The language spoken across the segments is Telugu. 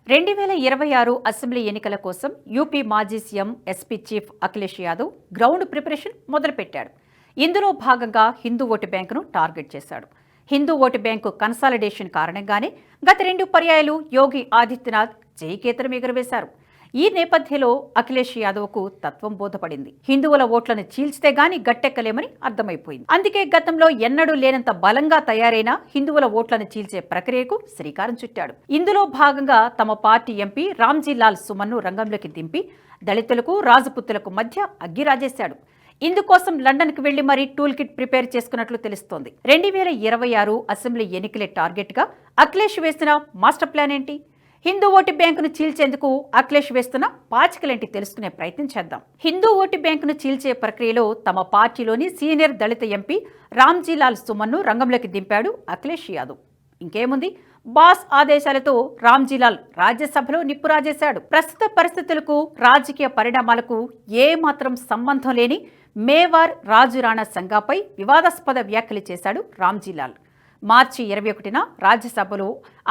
2026 అసెంబ్లీ ఎన్నికల కోసం యూపీ మాజీ CM SP chief Akhilesh Yadav ground preparation మొదలుపెట్టాడు. ఇందులో భాగంగా హిందూ ఓటు బ్యాంకును టార్గెట్ చేశాడు. హిందూ ఓటు బ్యాంకు కన్సాలిడేషన్ కారణంగానే గత 2 పర్యాయాలు యోగి ఆదిత్యనాథ్ జయకేతనం ఎగురవేశారు. ఈ నేపథ్యంలో అఖిలేష్ యాదవ్కు తత్వం బోధపడింది. హిందువుల ఓట్లను చీల్చితే గాని గట్టెక్కలేమని అర్థమైపోయింది. అందుకే గతంలో ఎన్నడూ లేనంత బలంగా తయారైన హిందువుల ఓట్లను చీల్చే ప్రక్రియకు శ్రీకారం చుట్టాడు. ఇందులో భాగంగా తమ పార్టీ ఎంపీ రామ్జీ లాల్ సుమన్ను రంగంలోకి దింపి దళితులకు రాజపుత్తులకు మధ్య అగ్గిరాజేశాడు. ఇందుకోసం లండన్కు వెళ్లి మరీ టూల్ కిట్ ప్రిపేర్ చేసుకున్నట్లు తెలుస్తోంది. 2026 అసెంబ్లీ ఎన్నికలే టార్గెట్గా అఖిలేష్ వేసిన మాస్టర్ ప్లాన్ ఏంటి? హిందూ ఓటు బ్యాంకును చీల్చేందుకు అఖిలేష్ వేస్తున్న పాచికలేంటి తెలుసుకునే ప్రయత్నం చేద్దాం. హిందూ ఓటు బ్యాంకును చీల్చే ప్రక్రియలో తమ పార్టీలోని సీనియర్ దళిత ఎంపీ రామ్జీ లాల్ సుమన్ను రంగంలోకి దింపాడు అఖిలేష్ యాదవ్. ఇంకేముంది, బాస్ ఆదేశాలతో రామ్జీలాల్ రాజ్యసభలో నిప్పు రాజేశాడు. ప్రస్తుత పరిస్థితులకు రాజకీయ పరిణామాలకు ఏమాత్రం సంబంధం లేని మేవార్ రాజు రాణా సంఘాపై వివాదాస్పద వ్యాఖ్యలు చేశాడు రామ్జీలాల్. మార్చి 21న రాజ్యసభలో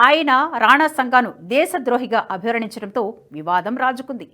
ఆయన రాణా సంఘాను దేశద్రోహిగా అభివర్ణించడంతో వివాదం రాజుకుంది.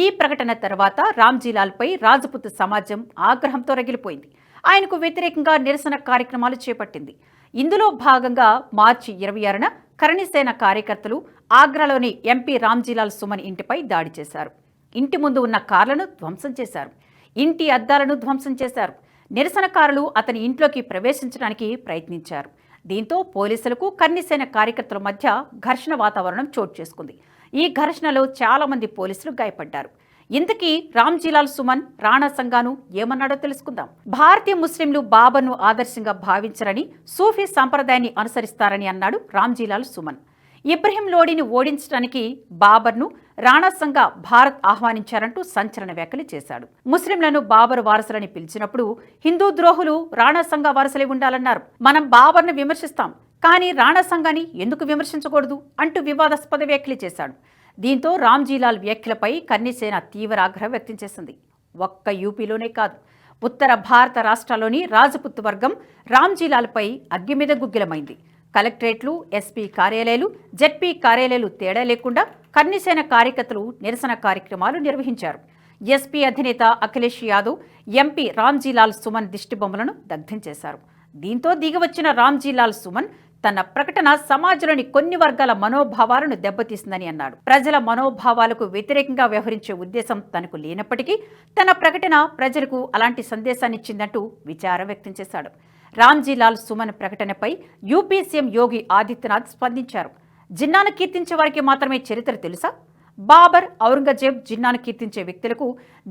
ఈ ప్రకటన తర్వాత రామ్జీలాల్పై రాజపుత్ సమాజం ఆగ్రహంతో రగిలిపోయింది. ఆయనకు వ్యతిరేకంగా నిరసన కార్యక్రమాలు చేపట్టింది. ఇందులో భాగంగా మార్చి 26న కరణిసేన కార్యకర్తలు ఆగ్రాలోని ఎంపీ రామ్జీలాల్ సుమన్ ఇంటిపై దాడి చేశారు. ఇంటి ముందు ఉన్న కార్లను ధ్వంసం చేశారు. ఇంటి అద్దాలను ధ్వంసం చేశారు. నిరసనకారులు అతని ఇంట్లోకి ప్రవేశించడానికి ప్రయత్నించారు. దీంతో పోలీసులకు కర్ణిసేన కార్యకర్తల మధ్య ఘర్షణ వాతావరణం చోటు చేసుకుంది. ఈ ఘర్షణలో చాలా మంది పోలీసులు గాయపడ్డారు. ఇంతకీ రామ్జీలాల్ సుమన్ రాణా సంఘాను ఏమన్నాడో తెలుసుకుందాం. భారతీయ ముస్లింలు బాబర్ను ఆదర్శంగా భావించరని, సూఫీ సంప్రదాయాన్ని అనుసరిస్తారని అన్నాడు రామ్జీలాల్ సుమన్. ఇబ్రహీం లోడీని ఓడించడానికి బాబర్ను రాణా సంఘ భారత్ ఆహ్వానించారంటూ సంచలన వ్యాఖ్యలు చేశాడు. ముస్లింలను బాబర్ వారసులని పిలిచినప్పుడు హిందూ ద్రోహులు రాణా సంఘ వారసులై ఉండాలన్నారు. మనం బాబర్ను విమర్శిస్తాం, కానీ రాణా సంఘాన్ని ఎందుకు విమర్శించకూడదు అంటూ వివాదాస్పద వ్యాఖ్యలు చేశాడు. దీంతో రామ్జీలాల్ వ్యాఖ్యలపై కర్ణిసేన తీవ్ర ఆగ్రహం వ్యక్తం చేసింది. ఒక్క యూపీలోనే కాదు, ఉత్తర భారత రాష్ట్రాల్లోని రాజపుత్ వర్గం రామ్జీలాల్పై అగ్గి మీద గుగ్గిలమైంది. కలెక్టరేట్లు, ఎస్పీ కార్యాలయాలు, జెడ్పీ కార్యాలయాలు తేడా లేకుండా కర్ణిసేన కార్యకర్తలు నిరసన కార్యక్రమాలు నిర్వహించారు. ఎస్పీ అధినేత అఖిలేష్ యాదవ్ ఎంపీ రామ్జీలాల్ సుమన్ దిష్టిబొమ్మలను దగ్ధం చేశారు. దీంతో దిగివచ్చిన రామ్జీలాల్ సుమన్ తన ప్రకటన సమాజంలోని కొన్ని వర్గాల మనోభావాలను దెబ్బతీసిందని అన్నాడు. ప్రజల మనోభావాలకు వ్యతిరేకంగా వ్యవహరించే ఉద్దేశం తనకు లేనప్పటికీ తన ప్రకటన ప్రజలకు అలాంటి సందేశాన్నిచ్చిందంటూ విచారం వ్యక్తం చేశాడు. రామ్జీలాల్ సుమన్ ప్రకటనపై యూపీ సీఎం యోగి ఆదిత్యనాథ్ స్పందించారు. జిన్నాను కీర్తించే వారికి మాత్రమే చరిత్ర తెలుసా? బాబర్, ఔరంగజేబ్, జిన్నాను కీర్తించే వ్యక్తులకు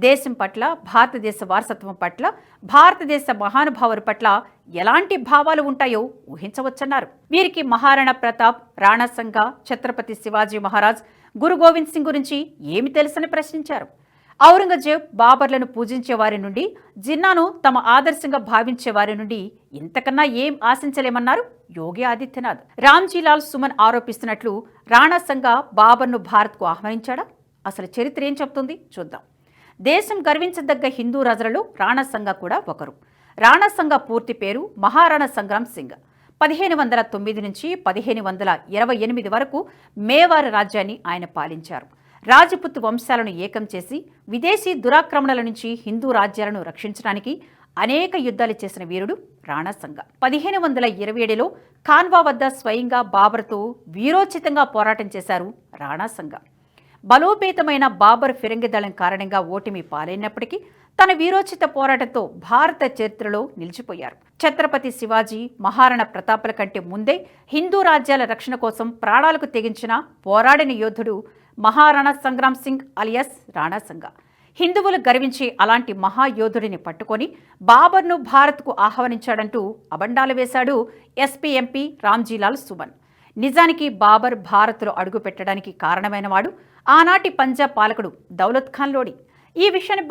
దేశం పట్ల, భారతదేశ వారసత్వం పట్ల, భారతదేశ మహానుభావుల పట్ల ఎలాంటి భావాలు ఉంటాయో ఊహించవచ్చన్నారు. వీరికి మహారాణా ప్రతాప్, రాణా సంఘ, ఛత్రపతి శివాజీ మహారాజ్, గురు గోవింద్ సింగ్ గురించి ఏమి తెలుసని ప్రశ్నించారు. ఔరంగజేబ్, బాబర్లను పూజించే వారి నుండి, జిన్నాను తమ ఆదర్శంగా భావించే వారి నుండి ఇంతకన్నా ఏం ఆశించలేమన్నారు యోగి ఆదిత్యనాథ్. రామ్జీలాల్ సుమన్ ఆరోపిస్తున్నట్లు రాణా సంఘ బాబర్ను భారత్కు ఆహ్వానించాడా? అసలు చరిత్ర ఏం చెప్తుంది చూద్దాం. దేశం గర్వించదగ్గ హిందూ రాజులలో రాణా సంఘ కూడా ఒకరు. రాణా సంఘ పూర్తి పేరు మహారాణా సంగ్రామ్ సింగ్. 1509 నుంచి 1528 వరకు మేవార్ రాజ్యాన్ని ఆయన పాలించారు. రాజపుత్ వంశాలను ఏకం చేసి విదేశీ దురాక్రమణల నుంచి హిందూ రాజ్యాలను రక్షించడానికి అనేక యుద్ధాలు చేసిన వీరుడు రాణా సంఘ. 1527లో ఖాన్వా వద్ద స్వయంగా బాబర్తో వీరోచితంగా పోరాటం చేశారు రాణా సంఘ. బలోపేతమైన బాబర్ ఫిరంగి దళం కారణంగా ఓటమి పాలైనప్పటికీ తన వీరోచిత పోరాటంతో భారత చరిత్రలో నిలిచిపోయారు. ఛత్రపతి శివాజీ, మహారాణా ప్రతాపుల కంటే ముందే హిందూ రాజ్యాల రక్షణ కోసం ప్రాణాలకు తెగించిన పోరాడిన యోధుడు మహారాణా సంగ్రామ్ సింగ్ అలియాస్ రాణా సంఘ. హిందువులు గర్వించే అలాంటి మహాయోధుడిని పట్టుకొని బాబర్ను భారత్కు ఆహ్వానించాడంటూ అబండాలు వేశాడు ఎస్పీ ఎంపీ రామ్జీలాల్ సుమన్. నిజానికి బాబర్ భారత్లో అడుగుపెట్టడానికి కారణమైనవాడు ఆనాటి పంజాబ్ పాలకుడు దౌలత్ ఖాన్ లోడి. ఈ విషయాన్ని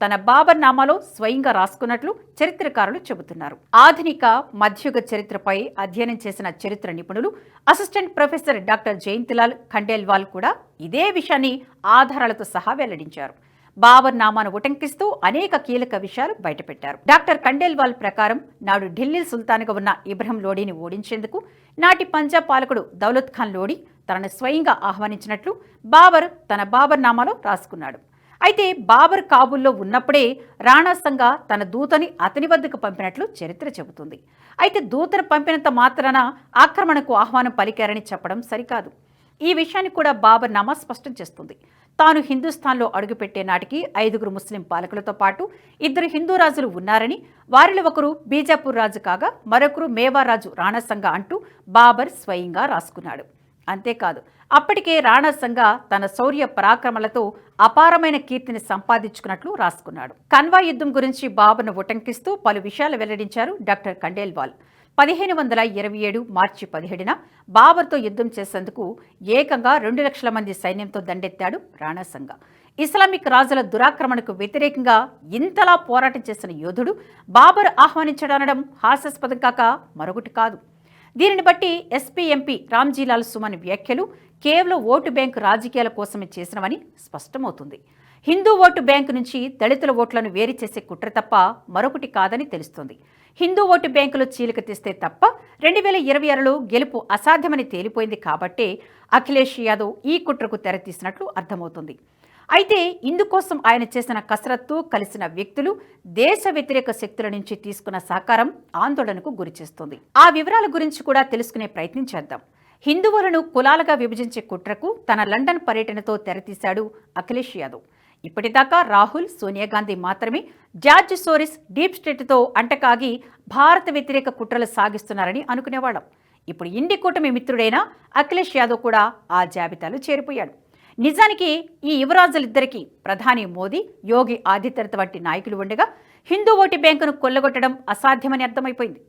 తన బాబర్ నామాలో స్వయంగా రాసుకున్నట్లు చరిత్రకారులు చెబుతున్నారు. ఆధునిక మధ్యయుగ చరిత్రపై అధ్యయనం చేసిన చరిత్ర నిపుణులు assistant professor doctor Jayantilal Khandelwal కూడా ఇదే విషయాన్ని ఆధారాలతో సహా వెల్లడించారు. బాబర్ నామాను ఉటంకిస్తూ అనేక కీలక విషయాలు బయటపెట్టారు. డాక్టర్ ఖండేల్వాల్ ప్రకారం నాడు ఢిల్లీ సుల్తాన్గా ఉన్న ఇబ్రహీం లోడీని ఓడించేందుకు నాటి పంజాబ్ పాలకుడు దౌలత్ ఖాన్ లోడీ తనను స్వయంగా ఆహ్వానించినట్లు తన బాబర్ నామాలో రాసుకున్నాడు. అయితే బాబర్ కాబూల్లో ఉన్నప్పుడే రాణా సంగా తన దూతని అతని వద్దకు పంపినట్లు చరిత్ర చెబుతుంది. అయితే దూతను పంపినంత మాత్రాన ఆక్రమణకు ఆహ్వానం పలికారని చెప్పడం సరికాదు. ఈ విషయాన్ని కూడా బాబర్ నామా స్పష్టం చేస్తుంది. తాను హిందుస్థాన్లో అడుగుపెట్టే నాటికి 5 ముస్లిం పాలకులతో పాటు 2 హిందూ రాజులు ఉన్నారని, వారిలో ఒకరు బీజాపూర్ రాజు కాగా మరొకరు మేవా రాజు రాణా సంగా అంటూ బాబర్ స్వయంగా రాసుకున్నాడు. అంతేకాదు, అప్పటికే రాణా సంగా తన శౌర్య పరాక్రమలతో అపారమైన కీర్తిని సంపాదించుకున్నట్లు రాసుకున్నాడు. కన్వా యుద్ధం గురించి బాబర్ను ఉటంకిస్తూ పలు విషయాలు వెల్లడించారు డాక్టర్ ఖండేల్వాల్. 1527 మార్చి 17న బాబర్తో యుద్ధం చేసేందుకు ఏకంగా 2 లక్షల మంది సైన్యంతో దండెత్తాడు రాణా సంగా. ఇస్లామిక్ రాజుల దురాక్రమణకు వ్యతిరేకంగా ఇంతలా పోరాటం చేసిన యోధుడు బాబర్ ఆహ్వానించడనడం హాస్యాస్పదం కాక మరొకటి కాదు. దీనిని బట్టి ఎస్పీ ఎంపీ రామ్జీలాల్ సుమన్ వ్యాఖ్యలు కేవలం ఓటు బ్యాంకు రాజకీయాల కోసమే చేసినవని స్పష్టమవుతుంది. హిందూ ఓటు బ్యాంకు నుంచి దళితుల ఓట్లను వేరు చేసే కుట్ర తప్ప మరొకటి కాదని తెలుస్తోంది. హిందూ ఓటు బ్యాంకులో చీలిక తెస్తే తప్ప 2026లో గెలుపు అసాధ్యమని తేలిపోయింది కాబట్టే అఖిలేష్ యాదవ్ ఈ కుట్రకు తెరతీసినట్లు అర్థమవుతుంది. అయితే ఇందుకోసం ఆయన చేసిన కసరత్తు, కలిసిన వ్యక్తులు, దేశ వ్యతిరేక శక్తుల నుంచి తీసుకున్న సహకారం ఆందోళనకు గురిచేస్తోంది. ఆ వివరాల గురించి కూడా తెలుసుకునే ప్రయత్నం చేద్దాం. హిందువులను కులాలుగా విభజించే కుట్రకు తన లండన్ పర్యటనతో తెరతీశాడు అఖిలేష్ యాదవ్. ఇప్పటిదాకా రాహుల్, సోనియా గాంధీ మాత్రమే జార్జ్ సోరిస్ డీప్ స్టేట్తో అంటకాగి భారత వ్యతిరేక కుట్రలు సాగిస్తున్నారని అనుకునేవాళ్ళం. ఇప్పుడు ఇండి కూటమి మిత్రుడైన అఖిలేష్ యాదవ్ కూడా ఆ జాబితాలో చేరిపోయాడు. నిజానికి ఈ యువరాజులిద్దరికీ ప్రధాని మోదీ, యోగి ఆదిత్యనాథ్ వంటి నాయకులు ఉండగా హిందూ ఓటు బ్యాంకును కొల్లగొట్టడం అసాధ్యమని అర్థమైపోయింది.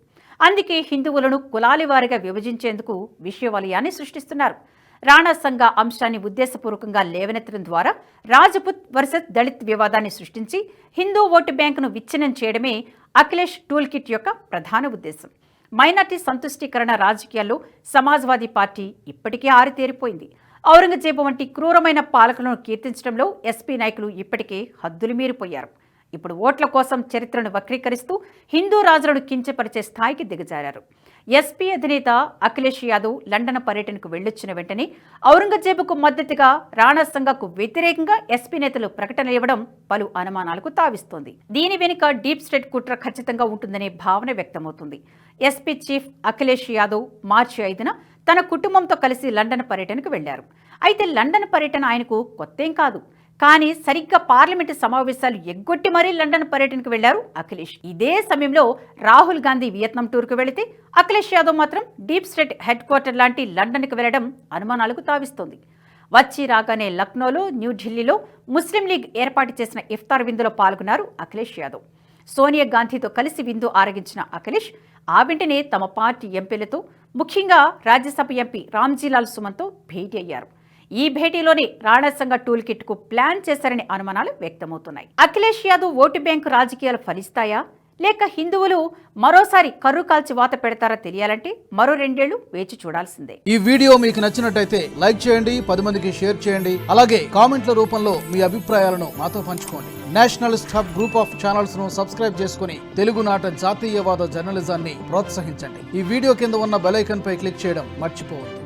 అందుకే హిందువులను కులాల వారిగా విభజించేందుకు విషవలయాన్ని సృష్టిస్తున్నారు. రాణా సంగా అంశాన్ని ఉద్దేశపూర్వకంగా లేవనెత్తడం ద్వారా రాజపుత్ వర్సెస్ దళిత్ వివాదాన్ని సృష్టించి హిందూ ఓటు బ్యాంకును విచ్ఛిన్నం చేయడమే అఖిలేష్ టూల్ కిట్ యొక్క ప్రధాన ఉద్దేశం. మైనార్టీ సంతుష్టీకరణ రాజకీయాల్లో సమాజ్వాదీ పార్టీ ఇప్పటికే ఆరితేరిపోయింది. ఔరంగజేబు వంటి క్రూరమైన పాలకులను కీర్తించడంలో ఎస్పీ నాయకులు ఇప్పటికే హద్దులు మీరిపోయారు. ఇప్పుడు ఓట్ల కోసం చరిత్రను వక్రీకరిస్తూ హిందూ రాజులను కించపరిచే స్థాయికి దిగజారారు. ఎస్పీ అధినేత అఖిలేష్ యాదవ్ లండన్ పర్యటనకు వెళ్లొచ్చిన వెంటనే ఔరంగజేబుకు మద్దతుగా రాణా సంగాకు వ్యతిరేకంగా ఎస్పీ నేతలు ప్రకటనలు ఇవ్వడం పలు అనుమానాలకు తావిస్తోంది. దీని వెనుక డీప్ స్టేట్ కుట్ర ఖచ్చితంగా ఉంటుందనే భావన వ్యక్తమవుతుంది. ఎస్పీ చీఫ్ అఖిలేష్ యాదవ్ మార్చి 5న తన కుటుంబంతో కలిసి లండన్ పర్యటనకు వెళ్లారు. అయితే లండన్ పర్యటన ఆయనకు కొత్తేం కాదు. కానీ సరిగ్గా పార్లమెంటు సమావేశాలు ఎగ్గొట్టి మరీ లండన్ పర్యటనకు వెళ్లారు అఖిలేష్. ఇదే సమయంలో రాహుల్ గాంధీ వియత్నాం టూర్కు వెళితే అఖిలేష్ యాదవ్ మాత్రం డీప్ స్టేట్ హెడ్ క్వార్టర్ లాంటి లండన్కు వెళ్లడం అనుమానాలకు తావిస్తోంది. వచ్చి రాగానే లక్నోలో, న్యూఢిల్లీలో ముస్లిం లీగ్ ఏర్పాటు చేసిన ఇఫ్తార్ విందులో పాల్గొన్నారు అఖిలేష్ యాదవ్. సోనియా గాంధీతో కలిసి విందు ఆరగించిన అఖిలేష్ ఆ వెంటనే తమ పార్టీ ఎంపీలతో, ముఖ్యంగా రాజ్యసభ ఎంపీ రామ్జీలాల్ సుమన్తో భేటీ అయ్యారు. ఈ భేటీలోనే రాణా సంగా టూల్ కిట్ కు ప్లాన్ చేశారనే అనుమానాలు వ్యక్తమవుతున్నాయి. అఖిలేష్ యాదవ్ ఓటు బ్యాంకు రాజకీయాలు ఫలిస్తాయా, లేక హిందువులు మరోసారి కర్రు కాల్చి వాత పెడతారా తెలియాలంటే మరో 2 ఏళ్లు వేచి చూడాల్సిందే. ఈ వీడియో మీకు నచ్చినట్టయితే లైక్ చేయండి, 10 మందికి షేర్ చేయండి. అలాగే కామెంట్ల రూపంలో మీ అభిప్రాయాలను మాతో పంచుకోండి. Nationalist hub group of channels ను సబ్స్క్రైబ్ చేసుకుని తెలుగునాట జాతీయవాద జర్నలిజాన్ని ప్రోత్సహించండి. ఈ వీడియో కింద ఉన్న బెల్ ఐకాన్ పై క్లిక్ చేయడం మర్చిపోవద్దు.